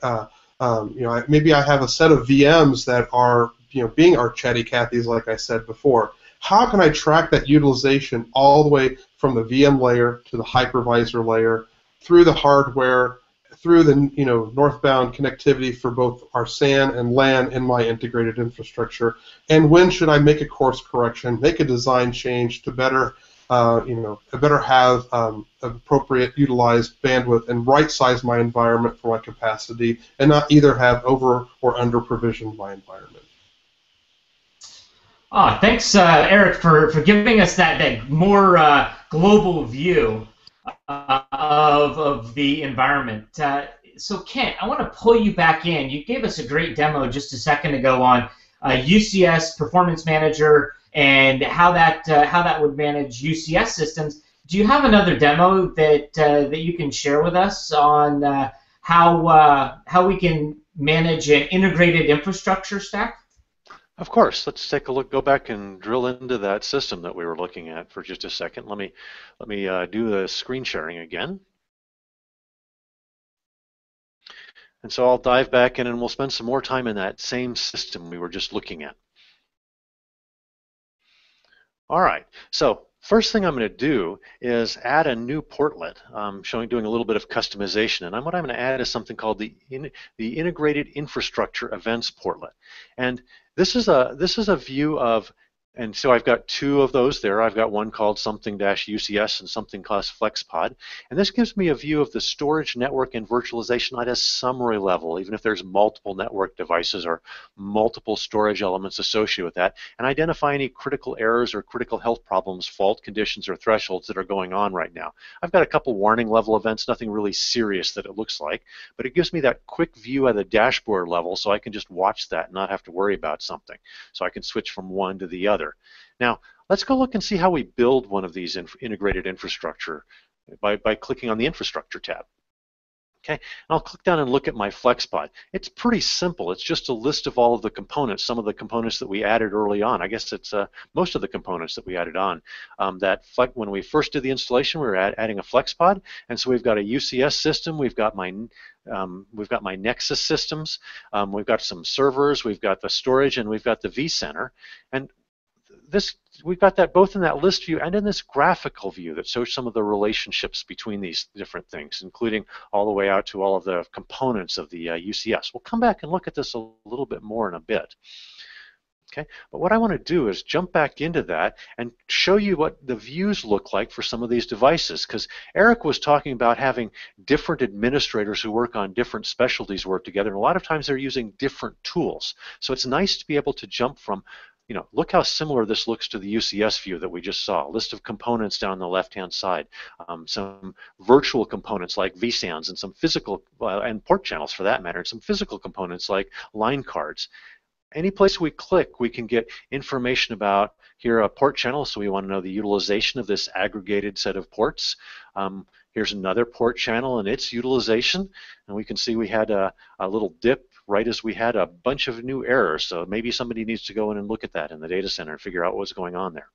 Maybe I have a set of VMs that are being our chatty Cathys, like I said before. How can I track that utilization all the way from the VM layer to the hypervisor layer, through the hardware, through the northbound connectivity for both our SAN and LAN in my integrated infrastructure, and when should I make a course correction, make a design change to better have appropriate utilized bandwidth and right-size my environment for my capacity, and not either have over or under provisioned my environment. Thanks, Eric, for giving us that more global view of the environment. So Kent, I want to pull you back in. You gave us a great demo just a second ago on UCS Performance Manager and how that would manage UCS systems. Do you have another demo that you can share with us on how we can manage an integrated infrastructure stack? Of course. Let's take a look. Go back and drill into that system that we were looking at for just a second. Let me do the screen sharing again. And so I'll dive back in, and we'll spend some more time in that same system we were just looking at. All right. So first thing I'm going to do is add a new portlet, doing a little bit of customization. And what I'm going to add is something called the Integrated Infrastructure Events Portlet. And this is a view of, and so I've got two of those there. I've got one called something-UCS and something class FlexPod. And this gives me a view of the storage, network, and virtualization at a summary level, even if there's multiple network devices or multiple storage elements associated with that, and identify any critical errors or critical health problems, fault conditions, or thresholds that are going on right now. I've got a couple warning level events, nothing really serious that it looks like, but it gives me that quick view at the dashboard level so I can just watch that and not have to worry about something. So I can switch from one to the other. Now, let's go look and see how we build one of these integrated infrastructure by clicking on the Infrastructure tab. Okay, and I'll click down and look at my FlexPod. It's pretty simple. It's just a list of all of the components, some of the components that we added early on. I guess it's most of the components that we added on. When we first did the installation, we were adding a FlexPod, and so we've got a UCS system. We've got my Nexus systems. We've got some servers. We've got the storage, and we've got the vCenter. And we've got that both in that list view and in this graphical view that shows some of the relationships between these different things, including all the way out to all of the components of the UCS. We'll come back and look at this a little bit more in a bit. Okay, but what I want to do is jump back into that and show you what the views look like for some of these devices, because Eric was talking about having different administrators who work on different specialties work together, and a lot of times they're using different tools. So it's nice to be able to jump from, look how similar this looks to the UCS view that we just saw. A list of components down the left-hand side, some virtual components like vSANs, and some physical, and port channels for that matter, and some physical components like line cards. Any place we click, we can get information about here a port channel, so we want to know the utilization of this aggregated set of ports. Here's another port channel and its utilization, and we can see we had a little dip right as we had a bunch of new errors, so maybe somebody needs to go in and look at that in the data center and figure out what's going on there.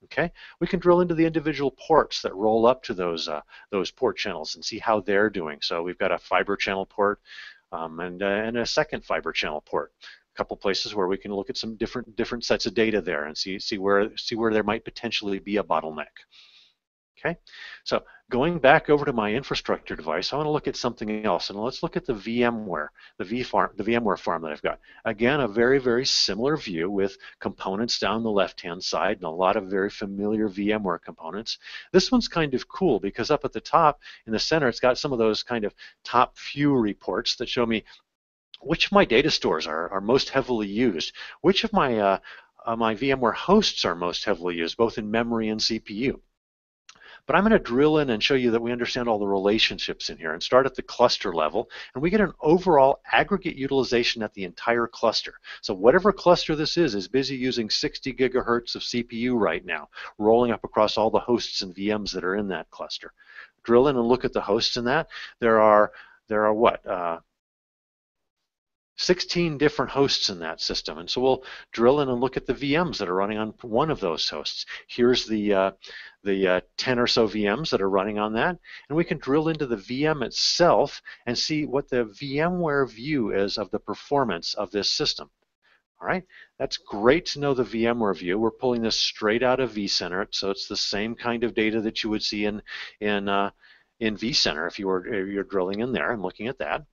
Okay, we can drill into the individual ports that roll up to those port channels and see how they're doing. So we've got a fiber channel port and a second fiber channel port. Couple places where we can look at some different sets of data there and see where there might potentially be a bottleneck. Okay, so going back over to my infrastructure device, I want to look at something else, and let's look at the VMware, the VMware farm that I've got. Again, a very, very similar view with components down the left-hand side and a lot of very familiar VMware components. This one's kind of cool because up at the top in the center, it's got some of those kind of top few reports that show me which of my data stores are most heavily used, which of my my VMware hosts are most heavily used, both in memory and CPU. But I'm going to drill in and show you that we understand all the relationships in here and start at the cluster level, and we get an overall aggregate utilization at the entire cluster. So whatever cluster this is busy using 60 gigahertz of CPU right now, rolling up across all the hosts and VMs that are in that cluster. Drill in and look at the hosts in that. There are what? 16 different hosts in that system, and so we'll drill in and look at the VMs that are running on one of those hosts. Here's the 10 or so VMs that are running on that, and we can drill into the VM itself and see what the VMware view is of the performance of this system. All right, that's great to know the VMware view. We're pulling this straight out of vCenter, so it's the same kind of data that you would see in vCenter if you're drilling in there and looking at that.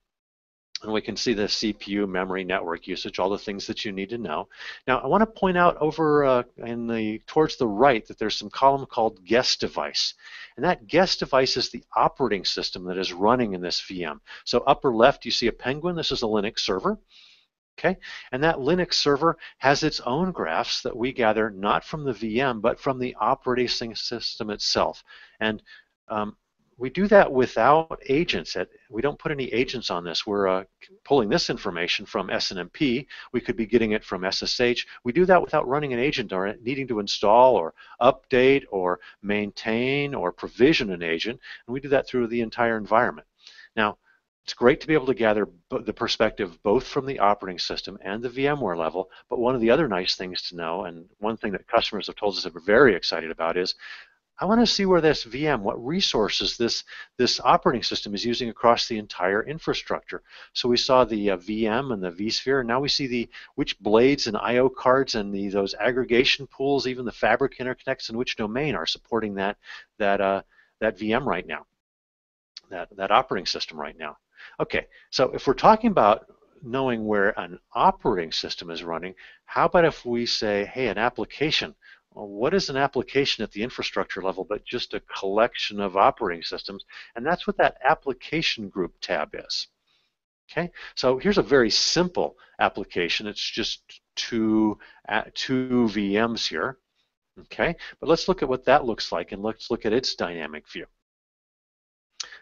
And we can see the CPU, memory, network usage, all the things that you need to know. Now, I want to point out over towards the right that there's some column called guest device. And that guest device is the operating system that is running in this VM. So upper left, you see a Penguin. This is a Linux server. Okay, and that Linux server has its own graphs that we gather not from the VM, but from the operating system itself. And we do that without agents. We don't put any agents on this. We're pulling this information from SNMP. We could be getting it from SSH. We do that without running an agent or needing to install or update or maintain or provision an agent. And we do that through the entire environment. Now, it's great to be able to gather the perspective both from the operating system and the VMware level. But one of the other nice things to know, and one thing that customers have told us that we're very excited about, is I want to see where this VM, what resources this operating system is using across the entire infrastructure. So we saw the VM and the vSphere, and now we see which blades and I/O cards and those aggregation pools, even the fabric interconnects, and which domain are supporting that VM right now, that operating system right now. Okay, so if we're talking about knowing where an operating system is running, how about if we say, hey, an application? Well, what is an application at the infrastructure level but just a collection of operating systems? And that's what that application group tab is. Okay, so here's a very simple application. It's just two VMs here. Okay, but let's look at what that looks like, and let's look at its dynamic view.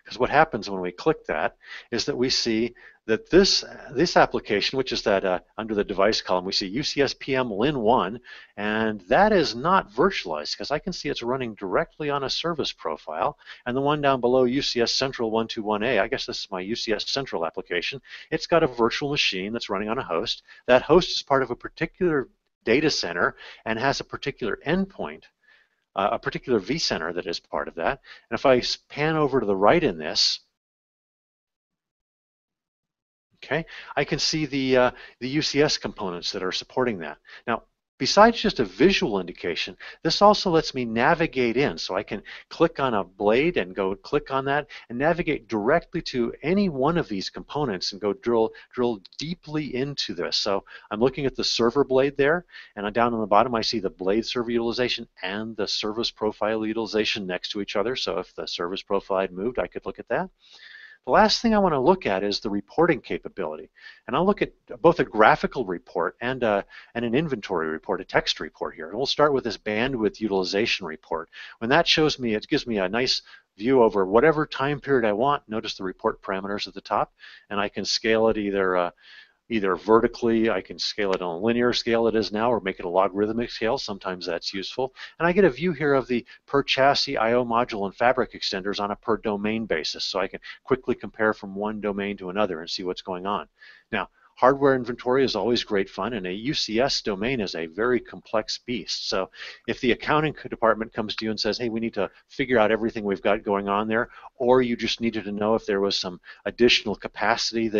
Because what happens when we click that is that we see that this application, which is that under the device column, we see UCS PM Lin1, and that is not virtualized because I can see it's running directly on a service profile. And the one down below, UCS Central 121A, I guess this is my UCS Central application. It's got a virtual machine that's running on a host. That host is part of a particular data center and has a particular endpoint, a particular vCenter that is part of that. And if I pan over to the right in this, okay, I can see the UCS components that are supporting that. Now, besides just a visual indication, this also lets me navigate in. So I can click on a blade and go click on that and navigate directly to any one of these components and go drill deeply into this. So I'm looking at the server blade there, and down on the bottom I see the blade server utilization and the service profile utilization next to each other. So if the service profile had moved, I could look at that. The last thing I want to look at is the reporting capability. And I'll look at both a graphical report and an inventory report, a text report here. And we'll start with this bandwidth utilization report. When that shows me, it gives me a nice view over whatever time period I want. Notice the report parameters at the top, and I can scale it either vertically, I can scale it on a linear scale it is now, or make it a logarithmic scale. Sometimes that's useful. And I get a view here of the per chassis, I/O module, and fabric extenders on a per domain basis. So I can quickly compare from one domain to another and see what's going on. Now, hardware inventory is always great fun, and a UCS domain is a very complex beast. So if the accounting department comes to you and says, hey, we need to figure out everything we've got going on there, or you just needed to know if there was some additional capacity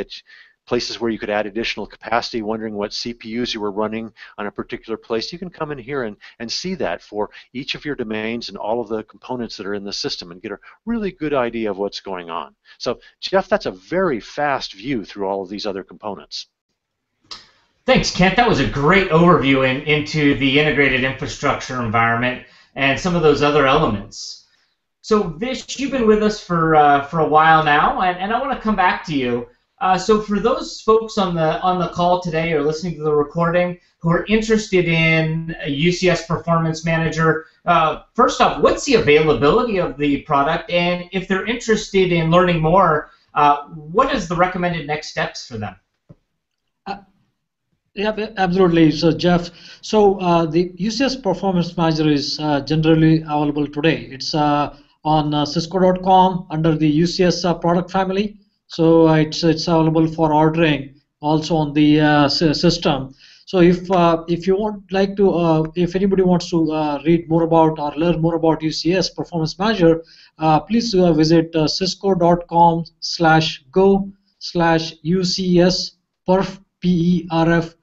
places where you could add additional capacity, wondering what CPUs you were running on a particular place, you can come in here and see that for each of your domains and all of the components that are in the system and get a really good idea of what's going on. So, Jeff, that's a very fast view through all of these other components. Thanks, Kent. That was a great overview into the integrated infrastructure environment and some of those other elements. So, Vish, you've been with us for a while now, and I want to come back to you. So for those folks on the call today or listening to the recording who are interested in a UCS Performance Manager, first off, what's the availability of the product? And if they're interested in learning more, what is the recommended next steps for them? Yeah, absolutely. So Jeff, the UCS Performance Manager is generally available today. It's on Cisco.com under the UCS product family. So it's available for ordering also on the system. So if you want like to if anybody wants to read more about or learn more about UCS Performance Manager, please visit cisco.com/go/UCS perf PERF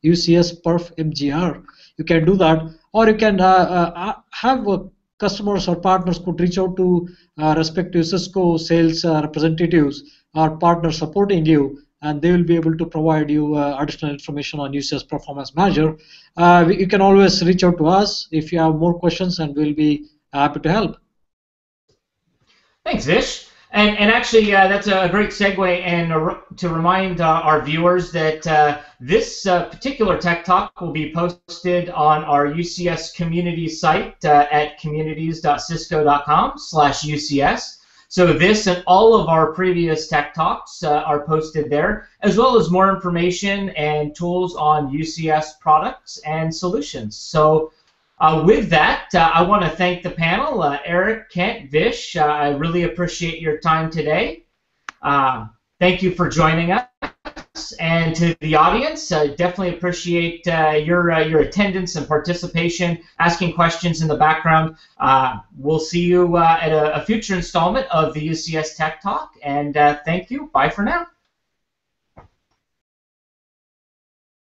UCS perf MGR. You can do that, or you can have customers or partners could reach out to respective Cisco sales representatives or partners supporting you, and they will be able to provide you additional information on UCS Performance Manager. You can always reach out to us if you have more questions, and we'll be happy to help. Thanks, Vish. And actually, that's a great segue, and to remind our viewers that this particular Tech Talk will be posted on our UCS community site at communities.cisco.com/UCS. So this and all of our previous Tech Talks are posted there, as well as more information and tools on UCS products and solutions. So with that, I want to thank the panel, Eric, Kent, Vish. I really appreciate your time today. Thank you for joining us. And to the audience, definitely appreciate your attendance and participation, asking questions in the background. We'll see you at a future installment of the UCS Tech Talk, and thank you. Bye for now.